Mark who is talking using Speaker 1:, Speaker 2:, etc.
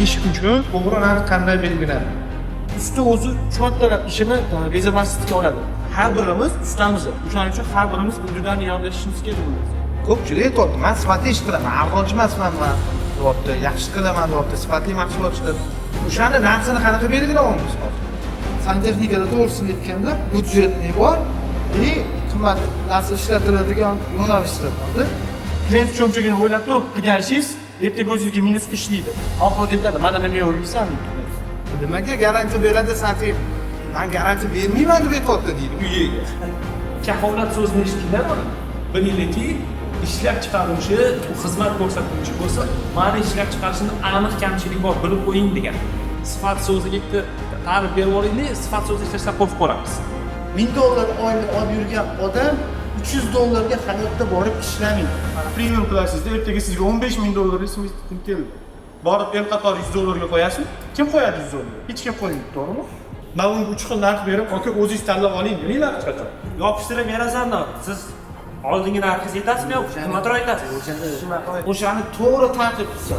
Speaker 1: ish uchun to'g'ri narx qanday belgilanadi?
Speaker 2: Usta o'zi soatlarab ishini rezamaslikka oladi. Har birimiz ustamiz. O'shaning uchun har birimiz individual yondashishimiz kerak bo'ladi.
Speaker 1: Ko'pchilik aytyapti, men sifatli ish qilaman, avvalchi emasman man. Deyapti, yaxshi qilaman deyapti, sifatli mahsulot chiqadi. O'shani narxini qanaqa belgilayapmiz hozir? Santexnikada to'g'risini aytganda budjetni bor, qimmat narsa ishlatiladigan yo'nalishlar bor-da.
Speaker 2: Klient cho'mchagini o'ylab turib qilganishingiz ertaga o'zingizga minus ishlaydi. Oxirida aytadi, mana nima yo'llaysan?
Speaker 1: Nimaga garantiya beradi Santexnik? Men garantiya bermayman deb aytyapti deydi uyiga.
Speaker 3: Kafolat so'zini eshitdinglarmi? Bilingki, ishlab chiqaruvchi, xizmat ko'rsatuvchi bo'lsa, mana ishlab chiqarishning aniq kamchiligi bor, bilib qo'ying degan. Sifat so'ziga ta'rif berib olaylik, sifat so'zni ishlashdan qo'rqib qolamiz.
Speaker 2: $1000 oyni olib yurgan odam $300 hayotda borib ishlamaydi.
Speaker 4: Premium klassingizda ertaga sizga $15000 ismingiz keldi. Borib el qatori $100 qo'yasiz. Kim qo'yadi $100? Hech kim qo'ymaydi, to'g'rimi? Men unga 3 xil narx berib, aka o'zingiz tanlab oling deylar qachon.
Speaker 3: Yopishtirib berasan-da, siz oldingi narxingizni aytasizmi yo'q, qimmatroq aytasiz.
Speaker 2: O'shani to'g'ri tanqid qilsa